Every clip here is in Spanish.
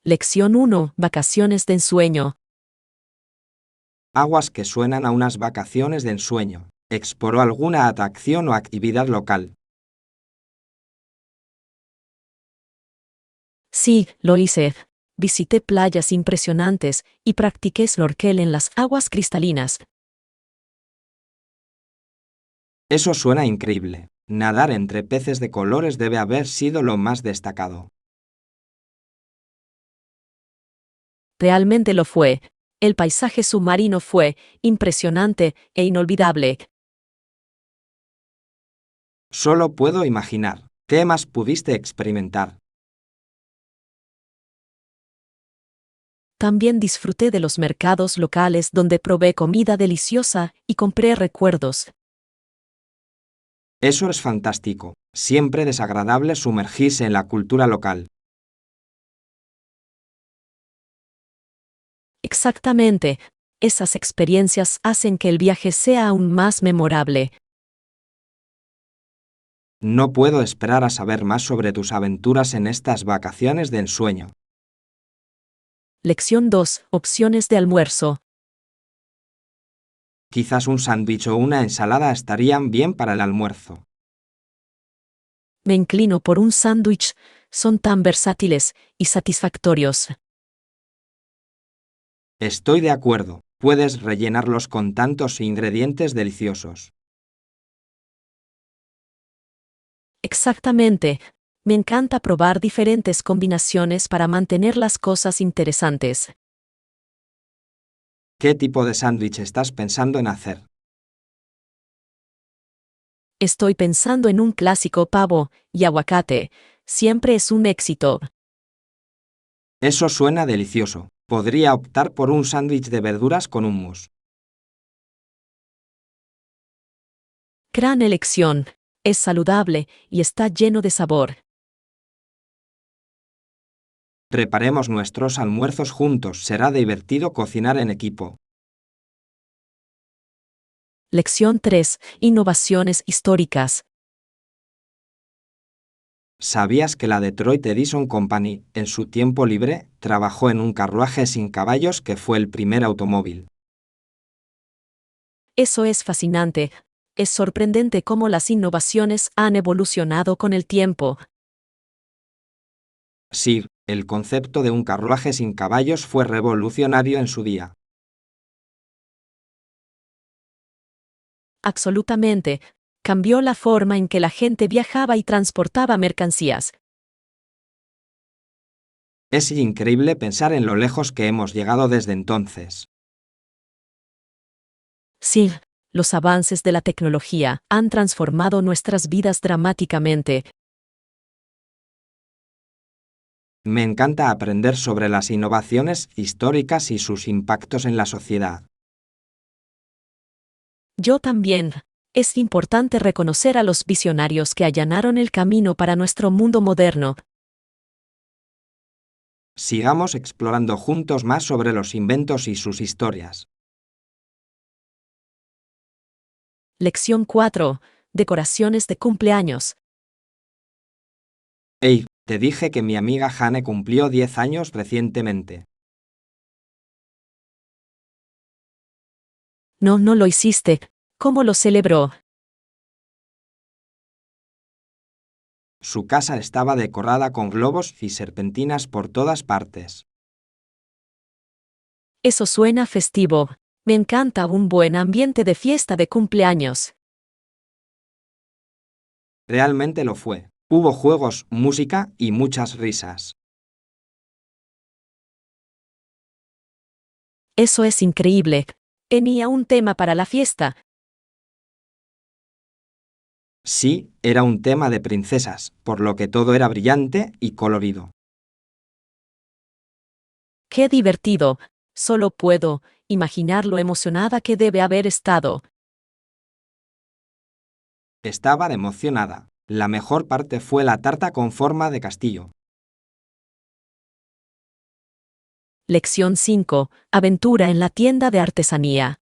Lección 1. Vacaciones de ensueño. Aguas que suenan a unas vacaciones de ensueño. ¿Exploró alguna atracción o actividad local? Sí, lo hice. Visité playas impresionantes y practiqué snorkel en las aguas cristalinas. Eso suena increíble. Nadar entre peces de colores debe haber sido lo más destacado. Realmente lo fue. El paisaje submarino fue impresionante e inolvidable. Solo puedo imaginar. ¿Qué más pudiste experimentar? También disfruté de los mercados locales donde probé comida deliciosa y compré recuerdos. Eso es fantástico. Siempre desagradable sumergirse en la cultura local. Exactamente. Esas experiencias hacen que el viaje sea aún más memorable. No puedo esperar a saber más sobre tus aventuras en estas vacaciones de ensueño. Lección 2. Opciones de almuerzo. Quizás un sándwich o una ensalada estarían bien para el almuerzo. Me inclino por un sándwich. Son tan versátiles y satisfactorios. Estoy de acuerdo. Puedes rellenarlos con tantos ingredientes deliciosos. Exactamente. Me encanta probar diferentes combinaciones para mantener las cosas interesantes. ¿Qué tipo de sándwich estás pensando en hacer? Estoy pensando en un clásico pavo y aguacate. Siempre es un éxito. Eso suena delicioso. Podría optar por un sándwich de verduras con hummus. Gran elección. Es saludable y está lleno de sabor. Preparemos nuestros almuerzos juntos. Será divertido cocinar en equipo. Lección 3. Innovaciones históricas. ¿Sabías que la Detroit Edison Company, en su tiempo libre, trabajó en un carruaje sin caballos que fue el primer automóvil? Eso es fascinante. Es sorprendente cómo las innovaciones han evolucionado con el tiempo. Sí, el concepto de un carruaje sin caballos fue revolucionario en su día. Absolutamente. Cambió la forma en que la gente viajaba y transportaba mercancías. Es increíble pensar en lo lejos que hemos llegado desde entonces. Sí, los avances de la tecnología han transformado nuestras vidas dramáticamente. Me encanta aprender sobre las innovaciones históricas y sus impactos en la sociedad. Yo también. Es importante reconocer a los visionarios que allanaron el camino para nuestro mundo moderno. Sigamos explorando juntos más sobre los inventos y sus historias. Lección 4. Decoraciones de cumpleaños. Hey, te dije que mi amiga Jane cumplió 10 años recientemente. No, no lo hiciste. ¿Cómo lo celebró? Su casa estaba decorada con globos y serpentinas por todas partes. Eso suena festivo. Me encanta un buen ambiente de fiesta de cumpleaños. Realmente lo fue. Hubo juegos, música y muchas risas. Eso es increíble. Tenía un tema para la fiesta. Sí, era un tema de princesas, por lo que todo era brillante y colorido. ¡Qué divertido! Solo puedo imaginar lo emocionada que debe haber estado. Estaba emocionada. La mejor parte fue la tarta con forma de castillo. Lección 5. Aventura en la tienda de artesanía.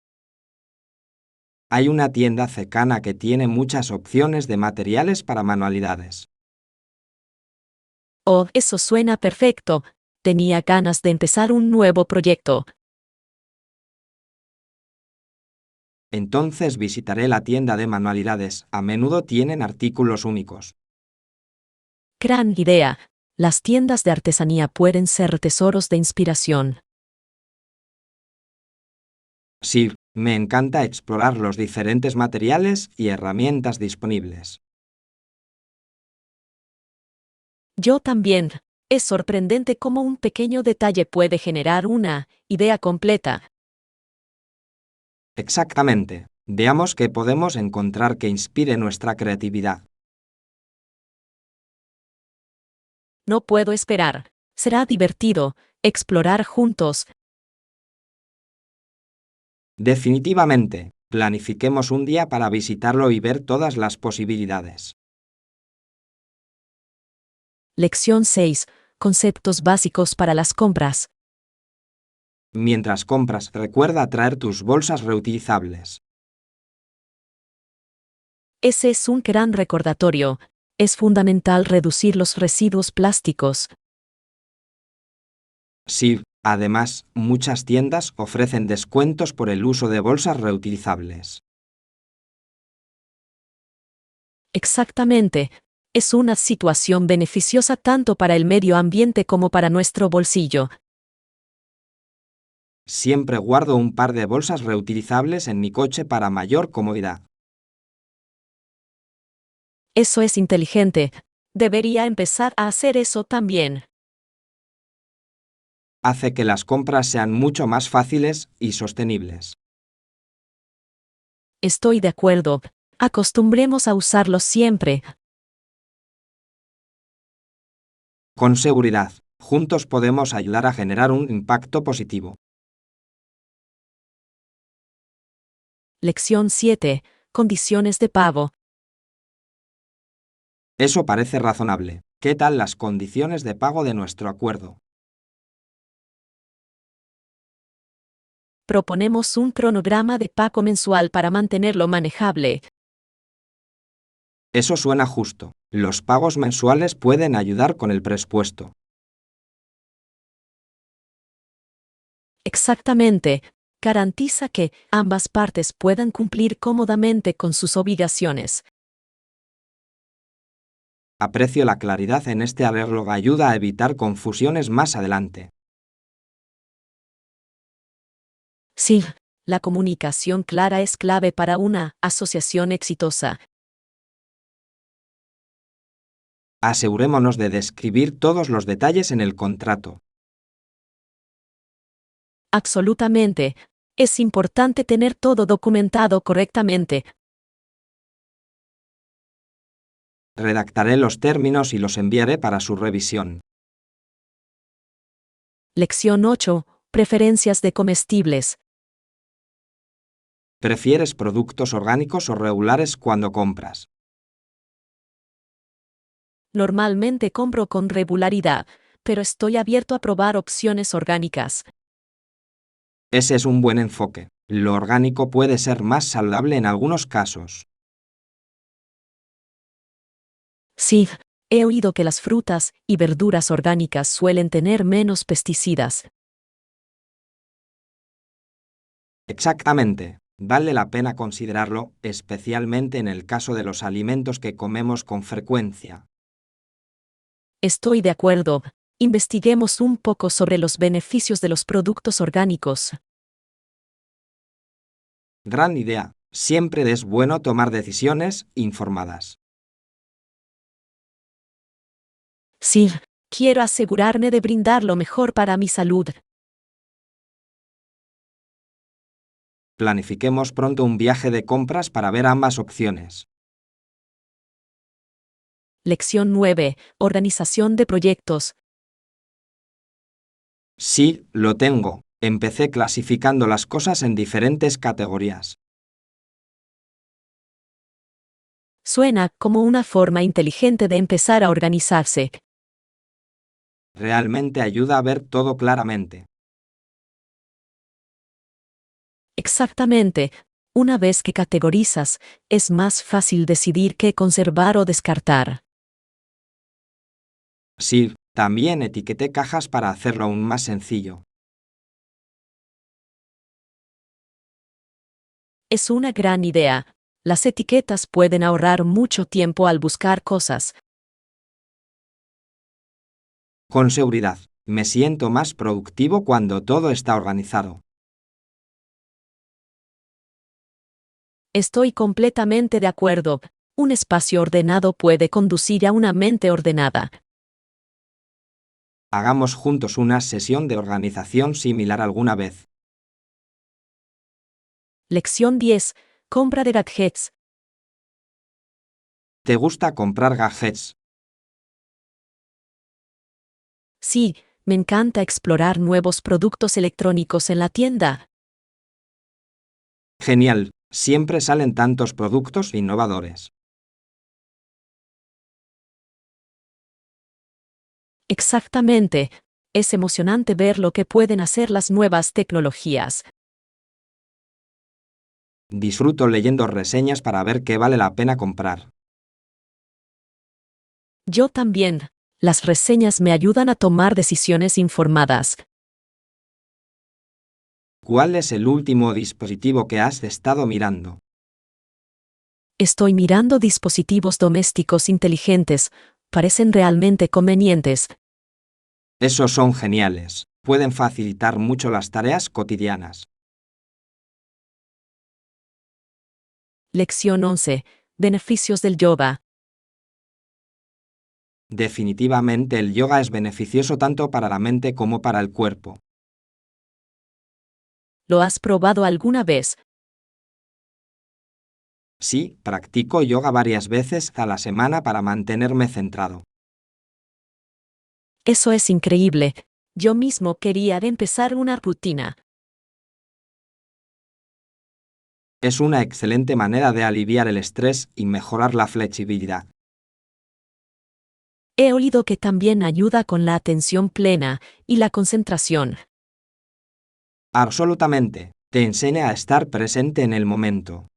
Hay una tienda cercana que tiene muchas opciones de materiales para manualidades. Oh, eso suena perfecto. Tenía ganas de empezar un nuevo proyecto. Entonces visitaré la tienda de manualidades. A menudo tienen artículos únicos. Gran idea. Las tiendas de artesanía pueden ser tesoros de inspiración. Sí, me encanta explorar los diferentes materiales y herramientas disponibles. Yo también. Es sorprendente cómo un pequeño detalle puede generar una idea completa. Exactamente. Veamos qué podemos encontrar que inspire nuestra creatividad. No puedo esperar. Será divertido explorar juntos. Definitivamente, planifiquemos un día para visitarlo y ver todas las posibilidades. Lección 6. Conceptos básicos para las compras. Mientras compras, recuerda traer tus bolsas reutilizables. Ese es un gran recordatorio. Es fundamental reducir los residuos plásticos. Sí, además, muchas tiendas ofrecen descuentos por el uso de bolsas reutilizables. Exactamente. Es una situación beneficiosa tanto para el medio ambiente como para nuestro bolsillo. Siempre guardo un par de bolsas reutilizables en mi coche para mayor comodidad. Eso es inteligente. Debería empezar a hacer eso también. Hace que las compras sean mucho más fáciles y sostenibles. Estoy de acuerdo. Acostumbremos a usarlos siempre. Con seguridad, juntos podemos ayudar a generar un impacto positivo. Lección 7. Condiciones de pago. Eso parece razonable. ¿Qué tal las condiciones de pago de nuestro acuerdo? Proponemos un cronograma de pago mensual para mantenerlo manejable. Eso suena justo. Los pagos mensuales pueden ayudar con el presupuesto. Exactamente. Garantiza que ambas partes puedan cumplir cómodamente con sus obligaciones. Aprecio la claridad en este arreglo, ayuda a evitar confusiones más adelante. Sí, la comunicación clara es clave para una asociación exitosa. Asegurémonos de describir todos los detalles en el contrato. Absolutamente. Es importante tener todo documentado correctamente. Redactaré los términos y los enviaré para su revisión. Lección 8. Preferencias de comestibles. ¿Prefieres productos orgánicos o regulares cuando compras? Normalmente compro con regularidad, pero estoy abierto a probar opciones orgánicas. Ese es un buen enfoque. Lo orgánico puede ser más saludable en algunos casos. Sí, he oído que las frutas y verduras orgánicas suelen tener menos pesticidas. Exactamente. Vale la pena considerarlo, especialmente en el caso de los alimentos que comemos con frecuencia. Estoy de acuerdo. Investiguemos un poco sobre los beneficios de los productos orgánicos. Gran idea. Siempre es bueno tomar decisiones informadas. Sí, quiero asegurarme de brindar lo mejor para mi salud. Planifiquemos pronto un viaje de compras para ver ambas opciones. Lección 9. Organización de proyectos. Sí, lo tengo. Empecé clasificando las cosas en diferentes categorías. Suena como una forma inteligente de empezar a organizarse. Realmente ayuda a ver todo claramente. Exactamente. Una vez que categorizas, es más fácil decidir qué conservar o descartar. Sí, También etiqueté cajas para hacerlo aún más sencillo. Es una gran idea. Las etiquetas pueden ahorrar mucho tiempo al buscar cosas. Con seguridad, me siento más productivo cuando todo está organizado. Estoy completamente de acuerdo. Un espacio ordenado puede conducir a una mente ordenada. Hagamos juntos una sesión de organización similar alguna vez. Lección 10. Compra de gadgets. ¿Te gusta comprar gadgets? Sí, me encanta explorar nuevos productos electrónicos en la tienda. Genial, siempre salen tantos productos innovadores. Exactamente. Es emocionante ver lo que pueden hacer las nuevas tecnologías. Disfruto leyendo reseñas para ver qué vale la pena comprar. Yo también. Las reseñas me ayudan a tomar decisiones informadas. ¿Cuál es el último dispositivo que has estado mirando? Estoy mirando dispositivos domésticos inteligentes. Parecen realmente convenientes. Esos son geniales. Pueden facilitar mucho las tareas cotidianas. Lección 11. Beneficios del yoga. Definitivamente el yoga es beneficioso tanto para la mente como para el cuerpo. ¿Lo has probado alguna vez? Sí, practico yoga varias veces a la semana para mantenerme centrado. Eso es increíble. Yo mismo quería empezar una rutina. Es una excelente manera de aliviar el estrés y mejorar la flexibilidad. He oído que también ayuda con la atención plena y la concentración. Absolutamente. Te enseña a estar presente en el momento.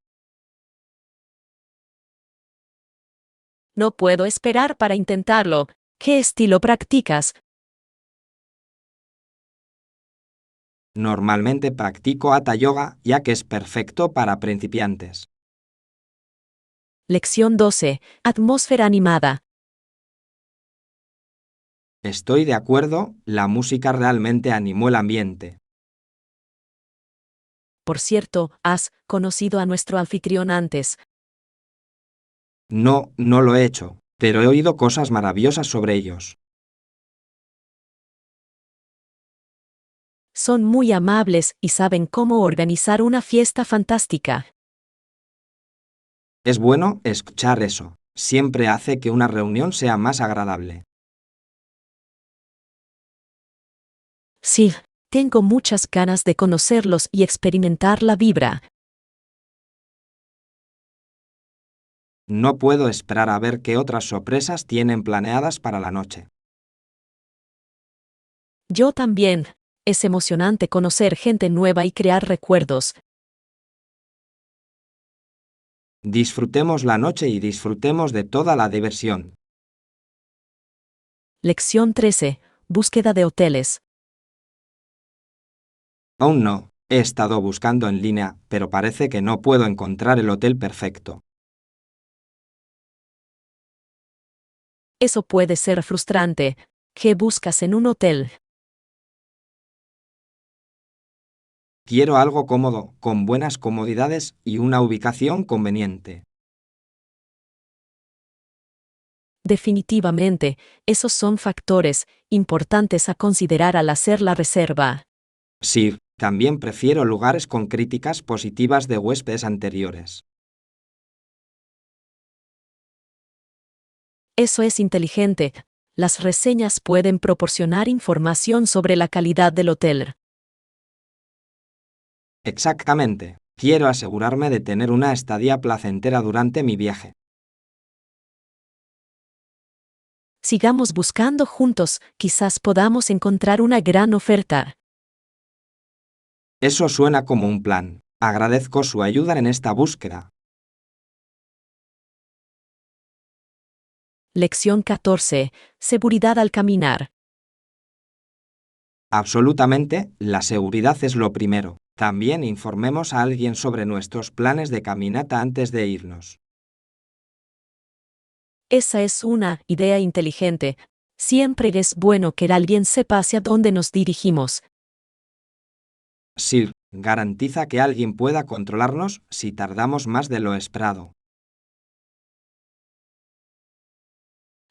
No puedo esperar para intentarlo. ¿Qué estilo practicas? Normalmente practico Hatha Yoga ya que es perfecto para principiantes. Lección 12. Atmósfera animada. Estoy de acuerdo, la música realmente animó el ambiente. Por cierto, ¿has conocido a nuestro anfitrión antes? No, no lo he hecho, pero he oído cosas maravillosas sobre ellos. Son muy amables y saben cómo organizar una fiesta fantástica. Es bueno escuchar eso. Siempre hace que una reunión sea más agradable. Sí, tengo muchas ganas de conocerlos y experimentar la vibra. No puedo esperar a ver qué otras sorpresas tienen planeadas para la noche. Yo también. Es emocionante conocer gente nueva y crear recuerdos. Disfrutemos la noche y disfrutemos de toda la diversión. Lección 13. Búsqueda de hoteles. Aún no, he estado buscando en línea, pero parece que no puedo encontrar el hotel perfecto. Eso puede ser frustrante. ¿Qué buscas en un hotel? Quiero algo cómodo, con buenas comodidades y una ubicación conveniente. Definitivamente, esos son factores importantes a considerar al hacer la reserva. Sí, también prefiero lugares con críticas positivas de huéspedes anteriores. Eso es inteligente. Las reseñas pueden proporcionar información sobre la calidad del hotel. Exactamente. Quiero asegurarme de tener una estadía placentera durante mi viaje. Sigamos buscando juntos, quizás podamos encontrar una gran oferta. Eso suena como un plan. Agradezco su ayuda en esta búsqueda. Lección 14. Seguridad al caminar. Absolutamente, la seguridad es lo primero. También informemos a alguien sobre nuestros planes de caminata antes de irnos. Esa es una idea inteligente. Siempre es bueno que alguien sepa hacia dónde nos dirigimos. Sir, garantiza que alguien pueda controlarnos si tardamos más de lo esperado.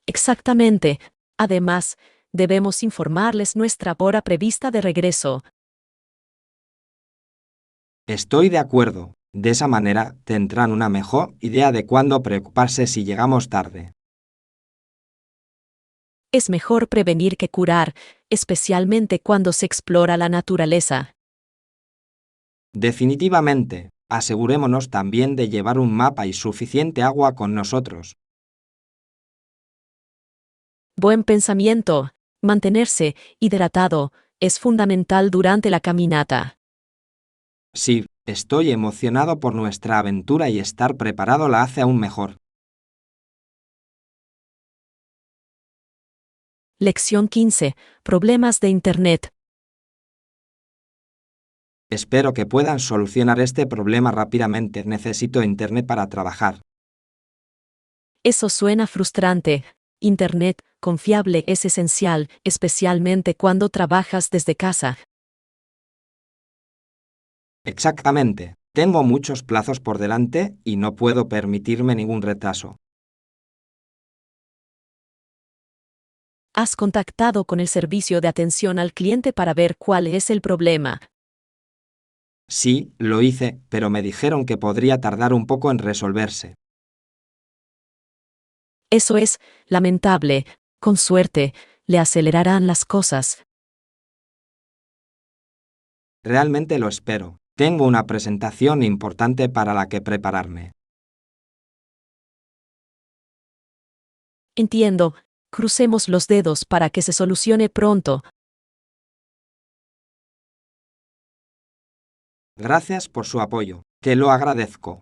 Exactamente. Además, debemos informarles nuestra hora prevista de regreso. Estoy de acuerdo. De esa manera tendrán una mejor idea de cuándo preocuparse si llegamos tarde. Es mejor prevenir que curar, especialmente cuando se explora la naturaleza. Definitivamente, asegurémonos también de llevar un mapa y suficiente agua con nosotros. Buen pensamiento. Mantenerse hidratado es fundamental durante la caminata. Sí, estoy emocionado por nuestra aventura y estar preparado la hace aún mejor. Lección 15. Problemas de Internet. Espero que puedan solucionar este problema rápidamente. Necesito internet para trabajar. Eso suena frustrante. Internet confiable es esencial, especialmente cuando trabajas desde casa. Exactamente. Tengo muchos plazos por delante y no puedo permitirme ningún retraso. ¿Has contactado con el servicio de atención al cliente para ver cuál es el problema? Sí, lo hice, pero me dijeron que podría tardar un poco en resolverse. Eso es lamentable. Con suerte, le acelerarán las cosas. Realmente lo espero. Tengo una presentación importante para la que prepararme. Entiendo. Crucemos los dedos para que se solucione pronto. Gracias por su apoyo. Te lo agradezco.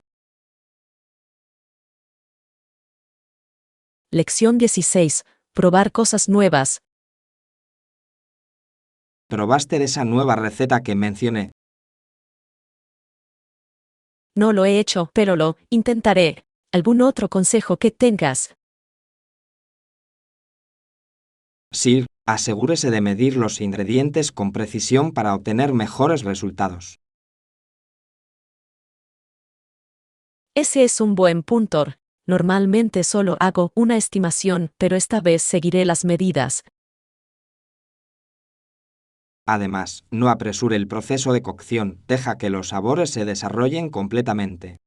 Lección 16. Probar cosas nuevas. ¿Probaste esa nueva receta que mencioné? No lo he hecho, pero lo intentaré. ¿Algún otro consejo que tengas? Sí, asegúrese de medir los ingredientes con precisión para obtener mejores resultados. Ese es un buen punto. Normalmente solo hago una estimación, pero esta vez seguiré las medidas. Además, no apresure el proceso de cocción, deja que los sabores se desarrollen completamente.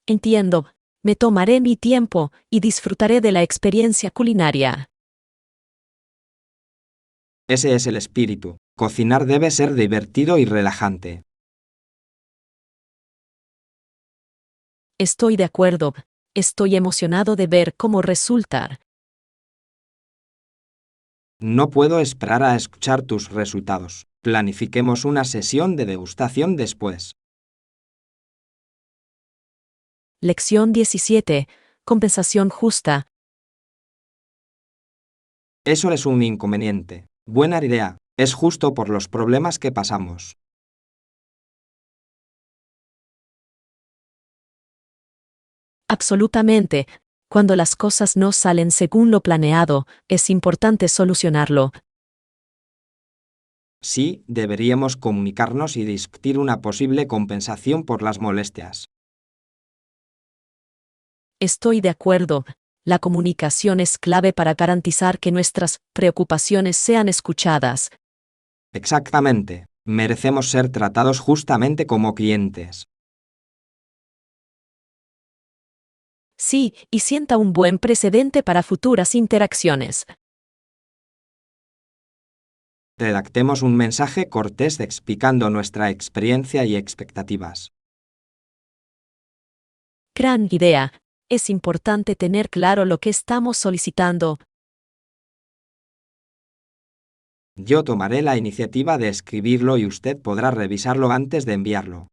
Entiendo. Me tomaré mi tiempo y disfrutaré de la experiencia culinaria. Ese es el espíritu. Cocinar debe ser divertido y relajante. Estoy de acuerdo. Estoy emocionado de ver cómo resulta. No puedo esperar a escuchar tus resultados. Planifiquemos una sesión de degustación después. Lección 17. Compensación justa. Eso es un inconveniente. Buena idea. Es justo por los problemas que pasamos. Absolutamente. Cuando las cosas no salen según lo planeado, es importante solucionarlo. Sí, deberíamos comunicarnos y discutir una posible compensación por las molestias. Estoy de acuerdo. La comunicación es clave para garantizar que nuestras preocupaciones sean escuchadas. Exactamente. Merecemos ser tratados justamente como clientes. Sí, y sienta un buen precedente para futuras interacciones. Redactemos un mensaje cortés explicando nuestra experiencia y expectativas. Gran idea. Es importante tener claro lo que estamos solicitando. Yo tomaré la iniciativa de escribirlo y usted podrá revisarlo antes de enviarlo.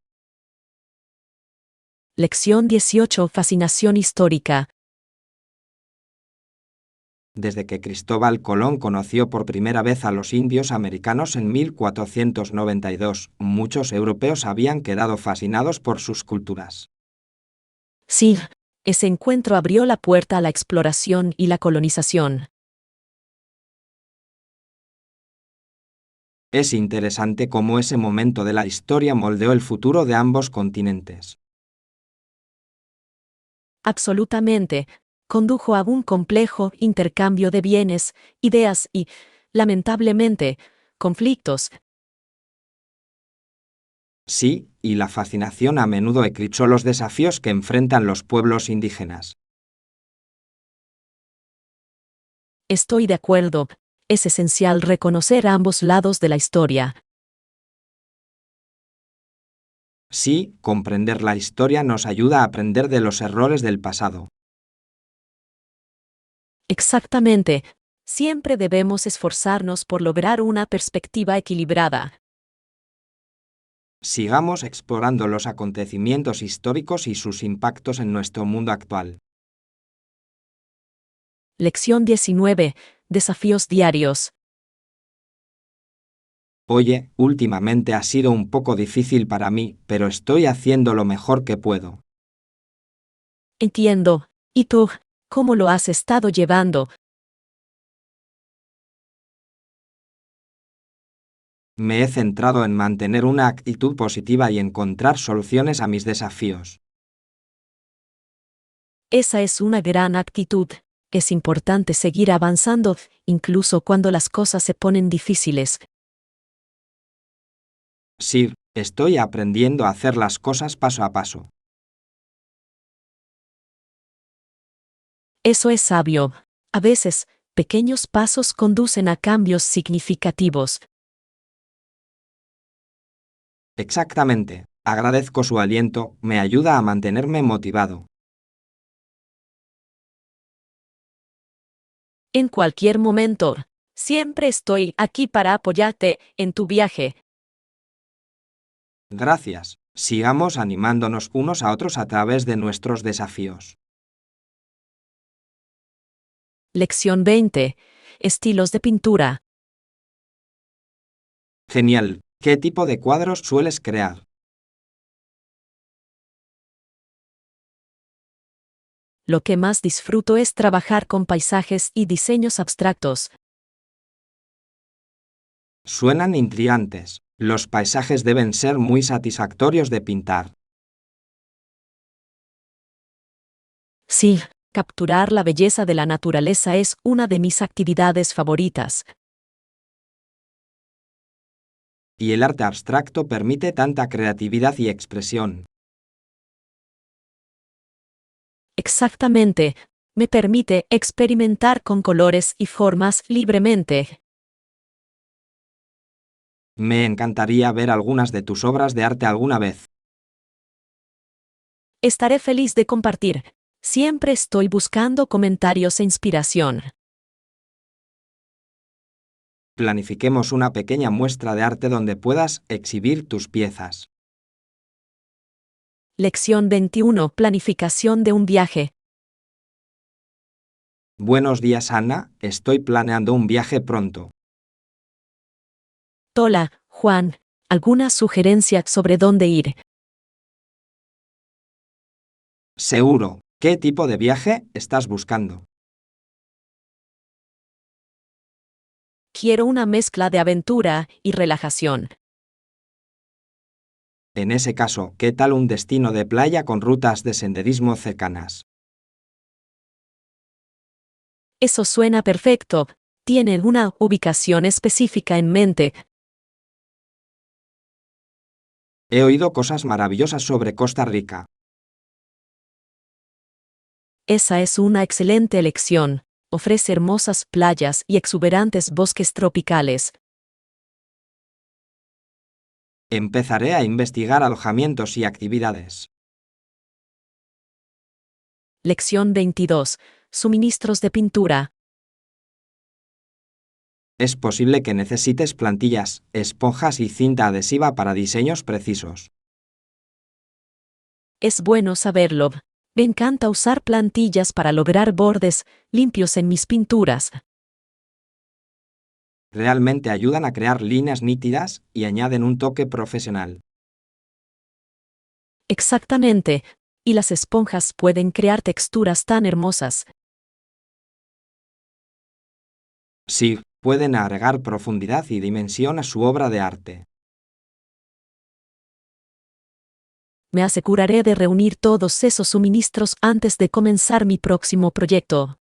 Lección 18. Fascinación histórica. Desde que Cristóbal Colón conoció por primera vez a los indios americanos en 1492, muchos europeos habían quedado fascinados por sus culturas. Sí, ese encuentro abrió la puerta a la exploración y la colonización. Es interesante cómo ese momento de la historia moldeó el futuro de ambos continentes. Absolutamente. Condujo a un complejo intercambio de bienes, ideas y, lamentablemente, conflictos. Sí, y la fascinación a menudo eclipsó los desafíos que enfrentan los pueblos indígenas. Estoy de acuerdo. Es esencial reconocer ambos lados de la historia. Sí, comprender la historia nos ayuda a aprender de los errores del pasado. Exactamente. Siempre debemos esforzarnos por lograr una perspectiva equilibrada. Sigamos explorando los acontecimientos históricos y sus impactos en nuestro mundo actual. Lección 19. Desafíos diarios. Oye, últimamente ha sido un poco difícil para mí, pero estoy haciendo lo mejor que puedo. Entiendo. ¿Y tú? ¿Cómo lo has estado llevando? Me he centrado en mantener una actitud positiva y encontrar soluciones a mis desafíos. Esa es una gran actitud. Es importante seguir avanzando, incluso cuando las cosas se ponen difíciles. Sí, estoy aprendiendo a hacer las cosas paso a paso. Eso es sabio. A veces, pequeños pasos conducen a cambios significativos. Exactamente. Agradezco su aliento, me ayuda a mantenerme motivado. En cualquier momento, siempre estoy aquí para apoyarte en tu viaje. Gracias. Sigamos animándonos unos a otros a través de nuestros desafíos. Lección 20. Estilos de pintura. Genial. ¿Qué tipo de cuadros sueles crear? Lo que más disfruto es trabajar con paisajes y diseños abstractos. Suenan intrigantes. Los paisajes deben ser muy satisfactorios de pintar. Sí, capturar la belleza de la naturaleza es una de mis actividades favoritas. Y el arte abstracto permite tanta creatividad y expresión. Exactamente, me permite experimentar con colores y formas libremente. Me encantaría ver algunas de tus obras de arte alguna vez. Estaré feliz de compartir. Siempre estoy buscando comentarios e inspiración. Planifiquemos una pequeña muestra de arte donde puedas exhibir tus piezas. Lección 21. Planificación de un viaje. Buenos días, Ana. Estoy planeando un viaje pronto. Hola, Juan. ¿Alguna sugerencia sobre dónde ir? Seguro. ¿Qué tipo de viaje estás buscando? Quiero una mezcla de aventura y relajación. En ese caso, ¿qué tal un destino de playa con rutas de senderismo cercanas? Eso suena perfecto. ¿Tiene una ubicación específica en mente? He oído cosas maravillosas sobre Costa Rica. Esa es una excelente elección. Ofrece hermosas playas y exuberantes bosques tropicales. Empezaré a investigar alojamientos y actividades. Lección 22. Suministros de pintura. Es posible que necesites plantillas, esponjas y cinta adhesiva para diseños precisos. Es bueno saberlo. Me encanta usar plantillas para lograr bordes limpios en mis pinturas. Realmente ayudan a crear líneas nítidas y añaden un toque profesional. Exactamente. Y las esponjas pueden crear texturas tan hermosas. Sí, pueden agregar profundidad y dimensión a su obra de arte. Me aseguraré de reunir todos esos suministros antes de comenzar mi próximo proyecto.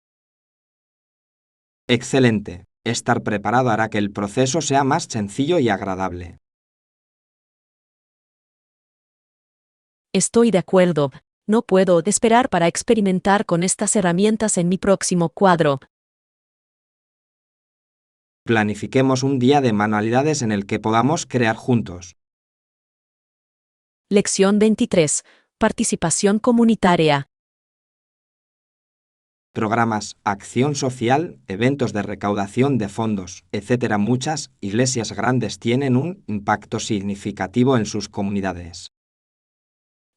Excelente. Estar preparado hará que el proceso sea más sencillo y agradable. Estoy de acuerdo. No puedo esperar para experimentar con estas herramientas en mi próximo cuadro. Planifiquemos un día de manualidades en el que podamos crear juntos. Lección 23. Participación comunitaria. Programas, acción social, eventos de recaudación de fondos, etc. Muchas iglesias grandes tienen un impacto significativo en sus comunidades.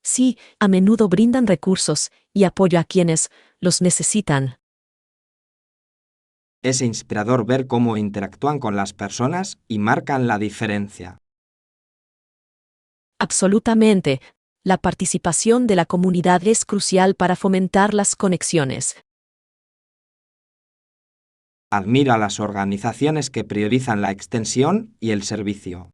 Sí, a menudo brindan recursos y apoyo a quienes los necesitan. Es inspirador ver cómo interactúan con las personas y marcan la diferencia. Absolutamente. La participación de la comunidad es crucial para fomentar las conexiones. Admiro a las organizaciones que priorizan la extensión y el servicio.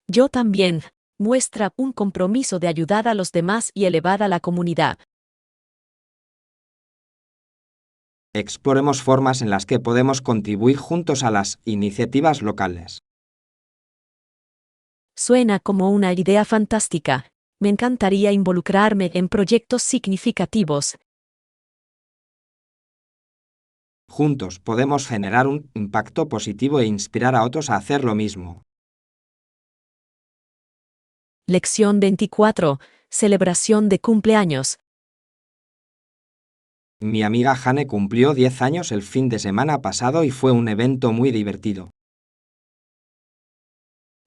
Yo también. Muestra un compromiso de ayudar a los demás y elevar a la comunidad. Exploremos formas en las que podemos contribuir juntos a las iniciativas locales. Suena como una idea fantástica. Me encantaría involucrarme en proyectos significativos. Juntos podemos generar un impacto positivo e inspirar a otros a hacer lo mismo. Lección 24. Celebración de cumpleaños. Mi amiga Jane cumplió 10 años el fin de semana pasado y fue un evento muy divertido.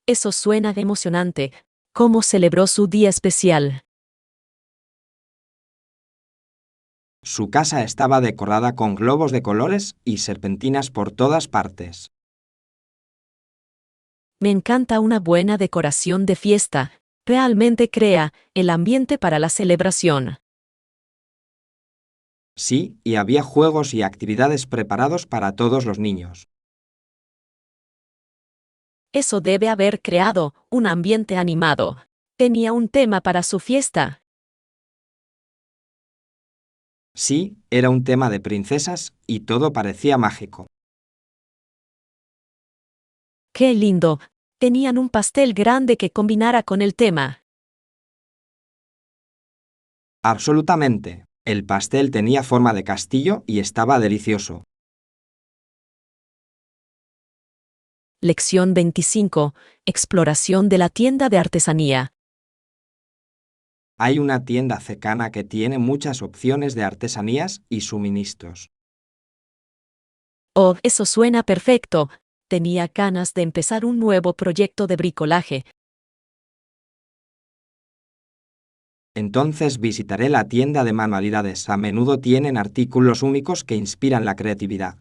Eso suena emocionante. ¿Cómo celebró su día especial? Su casa estaba decorada con globos de colores y serpentinas por todas partes. Me encanta una buena decoración de fiesta. Realmente crea el ambiente para la celebración. Sí, y había juegos y actividades preparados para todos los niños. Eso debe haber creado un ambiente animado. ¿Tenía un tema para su fiesta? Sí, era un tema de princesas y todo parecía mágico. ¡Qué lindo! Tenían un pastel grande que combinara con el tema. Absolutamente. El pastel tenía forma de castillo y estaba delicioso. Lección 25. Exploración de la tienda de artesanía. Hay una tienda cercana que tiene muchas opciones de artesanías y suministros. Oh, eso suena perfecto. Tenía ganas de empezar un nuevo proyecto de bricolaje. Entonces visitaré la tienda de manualidades. A menudo tienen artículos únicos que inspiran la creatividad.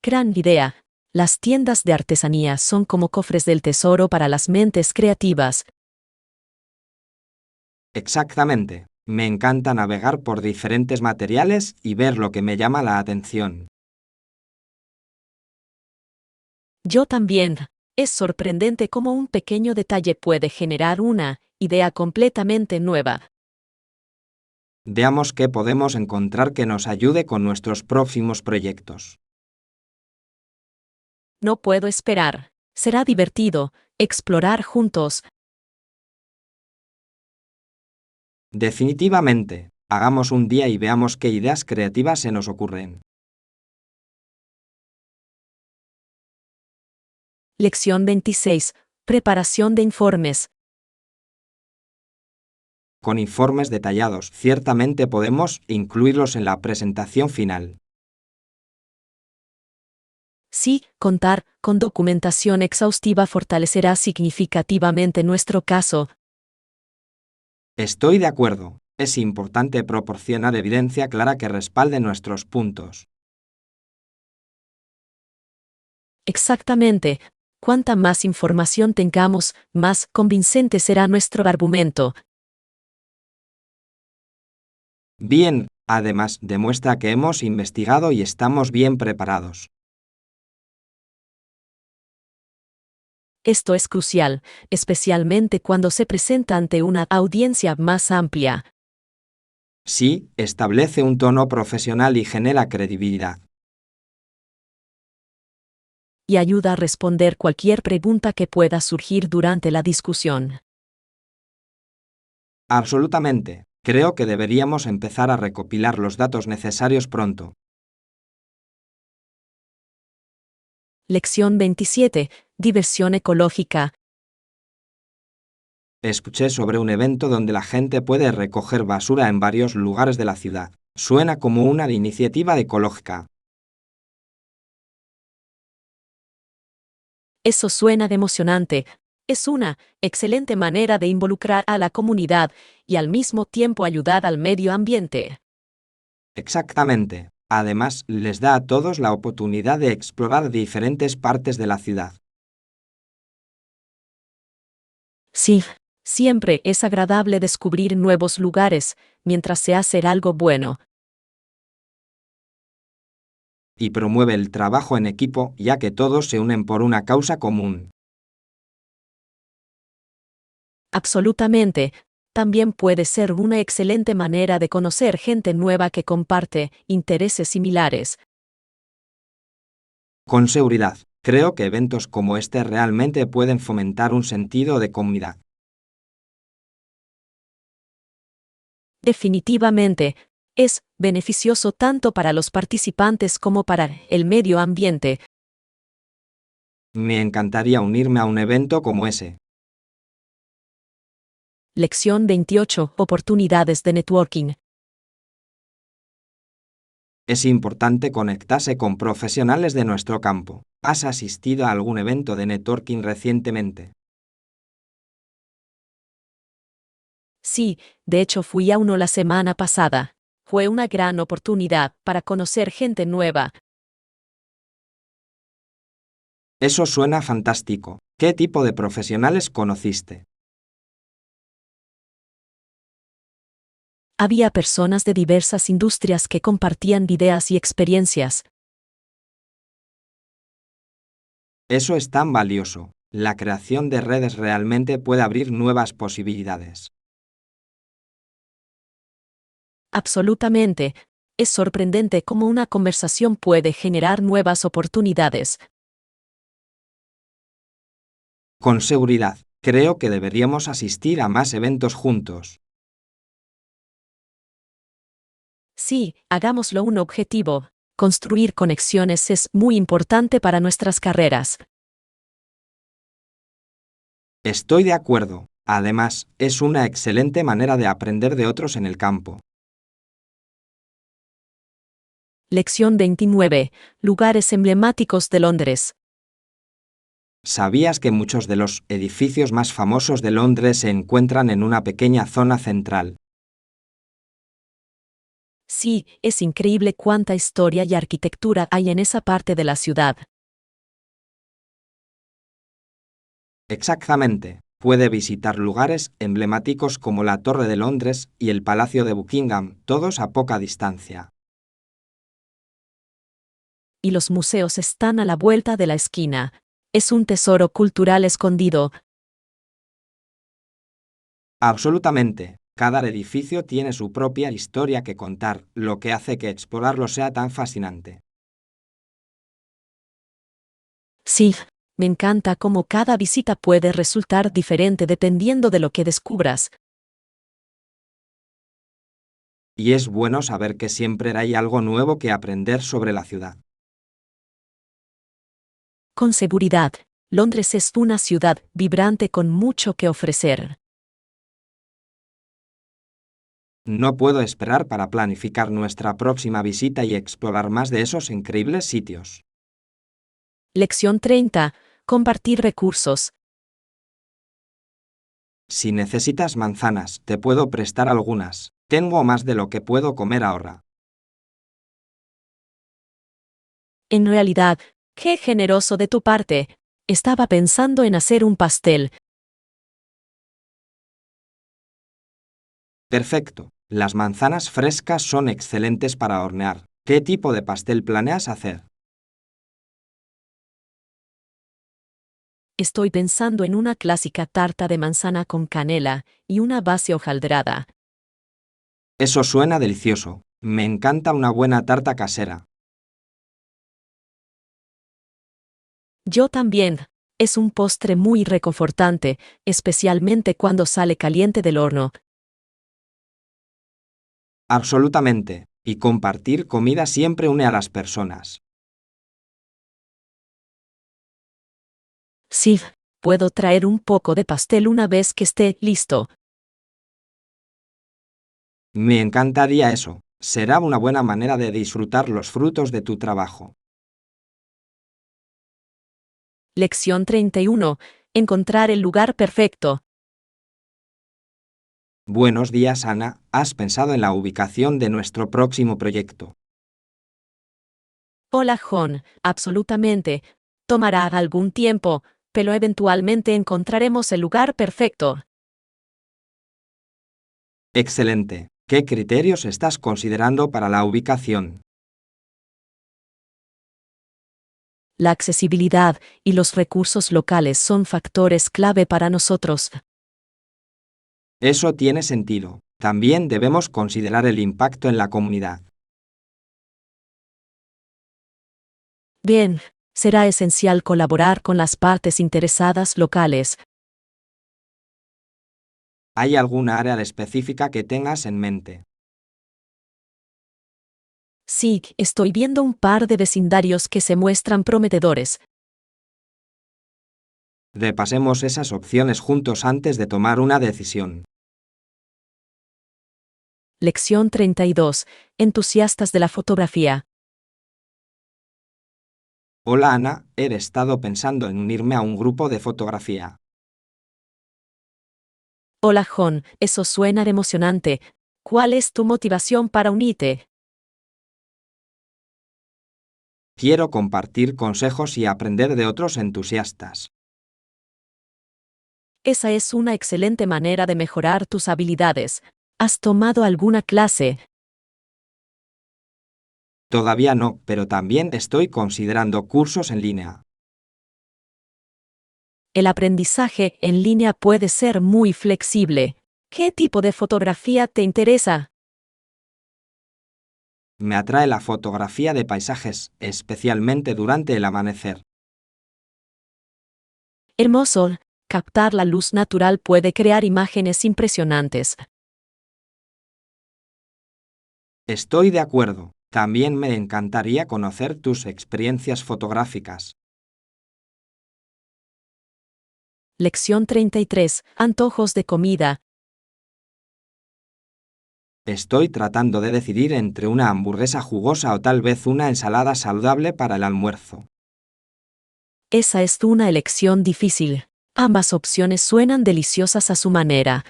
Gran idea. Las tiendas de artesanía son como cofres del tesoro para las mentes creativas. Exactamente. Me encanta navegar por diferentes materiales y ver lo que me llama la atención. Yo también. Es sorprendente cómo un pequeño detalle puede generar una idea completamente nueva. Veamos qué podemos encontrar que nos ayude con nuestros próximos proyectos. No puedo esperar. Será divertido explorar juntos. Definitivamente. Hagamos un día y veamos qué ideas creativas se nos ocurren. Lección 26. Preparación de informes. Con informes detallados, ciertamente podemos incluirlos en la presentación final. Sí, contar con documentación exhaustiva fortalecerá significativamente nuestro caso. Estoy de acuerdo. Es importante proporcionar evidencia clara que respalde nuestros puntos. Exactamente. Cuanta más información tengamos, más convincente será nuestro argumento. Bien, además demuestra que hemos investigado y estamos bien preparados. Esto es crucial, especialmente cuando se presenta ante una audiencia más amplia. Sí, establece un tono profesional y genera credibilidad. Y ayuda a responder cualquier pregunta que pueda surgir durante la discusión. Absolutamente. Creo que deberíamos empezar a recopilar los datos necesarios pronto. Lección 27. Diversión ecológica. Escuché sobre un evento donde la gente puede recoger basura en varios lugares de la ciudad. Suena como una iniciativa ecológica. Eso suena de emocionante. Es una excelente manera de involucrar a la comunidad y al mismo tiempo ayudar al medio ambiente. Exactamente. Además, les da a todos la oportunidad de explorar diferentes partes de la ciudad. Sí, siempre es agradable descubrir nuevos lugares mientras se hace algo bueno. Y promueve el trabajo en equipo, ya que todos se unen por una causa común. Absolutamente. También puede ser una excelente manera de conocer gente nueva que comparte intereses similares. Con seguridad, creo que eventos como este realmente pueden fomentar un sentido de comunidad. Definitivamente, es beneficioso tanto para los participantes como para el medio ambiente. Me encantaría unirme a un evento como ese. Lección 28. Oportunidades de networking. Es importante conectarse con profesionales de nuestro campo. ¿Has asistido a algún evento de networking recientemente? Sí, de hecho fui a uno la semana pasada. Fue una gran oportunidad para conocer gente nueva. Eso suena fantástico. ¿Qué tipo de profesionales conociste? Había personas de diversas industrias que compartían ideas y experiencias. Eso es tan valioso. La creación de redes realmente puede abrir nuevas posibilidades. Absolutamente. Es sorprendente cómo una conversación puede generar nuevas oportunidades. Con seguridad, creo que deberíamos asistir a más eventos juntos. Sí, hagámoslo un objetivo. Construir conexiones es muy importante para nuestras carreras. Estoy de acuerdo. Además, es una excelente manera de aprender de otros en el campo. Lección 29. Lugares emblemáticos de Londres. ¿Sabías que muchos de los edificios más famosos de Londres se encuentran en una pequeña zona central? Sí, es increíble cuánta historia y arquitectura hay en esa parte de la ciudad. Exactamente. Puede visitar lugares emblemáticos como la Torre de Londres y el Palacio de Buckingham, todos a poca distancia. Y los museos están a la vuelta de la esquina. Es un tesoro cultural escondido. Absolutamente. Cada edificio tiene su propia historia que contar, lo que hace que explorarlo sea tan fascinante. Sí, me encanta cómo cada visita puede resultar diferente dependiendo de lo que descubras. Y es bueno saber que siempre hay algo nuevo que aprender sobre la ciudad. Con seguridad, Londres es una ciudad vibrante con mucho que ofrecer. No puedo esperar para planificar nuestra próxima visita y explorar más de esos increíbles sitios. Lección 30. Compartir recursos. Si necesitas manzanas, te puedo prestar algunas. Tengo más de lo que puedo comer ahora. En realidad, qué generoso de tu parte. Estaba pensando en hacer un pastel. Perfecto. Las manzanas frescas son excelentes para hornear. ¿Qué tipo de pastel planeas hacer? Estoy pensando en una clásica tarta de manzana con canela y una base hojaldrada. Eso suena delicioso. Me encanta una buena tarta casera. Yo también. Es un postre muy reconfortante, especialmente cuando sale caliente del horno. Absolutamente. Y compartir comida siempre une a las personas. Sí, puedo traer un poco de pastel una vez que esté listo. Me encantaría eso. Será una buena manera de disfrutar los frutos de tu trabajo. Lección 31. Encontrar el lugar perfecto. Buenos días, Ana. ¿Has pensado en la ubicación de nuestro próximo proyecto? Hola, John. Absolutamente. Tomará algún tiempo, pero eventualmente encontraremos el lugar perfecto. Excelente. ¿Qué criterios estás considerando para la ubicación? La accesibilidad y los recursos locales son factores clave para nosotros. Eso tiene sentido. También debemos considerar el impacto en la comunidad. Bien, será esencial colaborar con las partes interesadas locales. ¿Hay alguna área específica que tengas en mente? Sí, estoy viendo un par de vecindarios que se muestran prometedores. Repasemos esas opciones juntos antes de tomar una decisión. Lección 32. Entusiastas de la fotografía. Hola Ana, he estado pensando en unirme a un grupo de fotografía. Hola, John, eso suena emocionante. ¿Cuál es tu motivación para unirte? Quiero compartir consejos y aprender de otros entusiastas. Esa es una excelente manera de mejorar tus habilidades. ¿Has tomado alguna clase? Todavía no, pero también estoy considerando cursos en línea. El aprendizaje en línea puede ser muy flexible. ¿Qué tipo de fotografía te interesa? Me atrae la fotografía de paisajes, especialmente durante el amanecer. Hermoso, captar la luz natural puede crear imágenes impresionantes. Estoy de acuerdo. También me encantaría conocer tus experiencias fotográficas. Lección 33. Antojos de comida. Estoy tratando de decidir entre una hamburguesa jugosa o tal vez una ensalada saludable para el almuerzo. Esa es una elección difícil. Ambas opciones suenan deliciosas a su manera.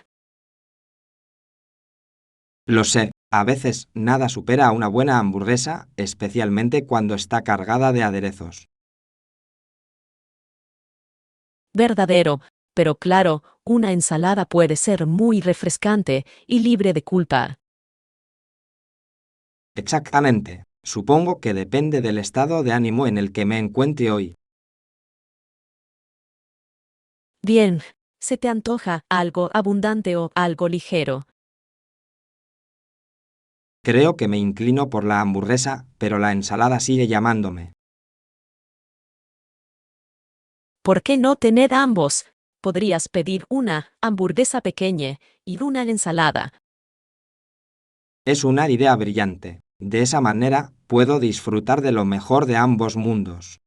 Lo sé, a veces nada supera a una buena hamburguesa, especialmente cuando está cargada de aderezos. Verdadero, pero claro, una ensalada puede ser muy refrescante y libre de culpa. Exactamente. Supongo que depende del estado de ánimo en el que me encuentre hoy. Bien, ¿se te antoja algo abundante o algo ligero? Creo que me inclino por la hamburguesa, pero la ensalada sigue llamándome. ¿Por qué no tener ambos? Podrías pedir una hamburguesa pequeña y una ensalada. Es una idea brillante. De esa manera, puedo disfrutar de lo mejor de ambos mundos.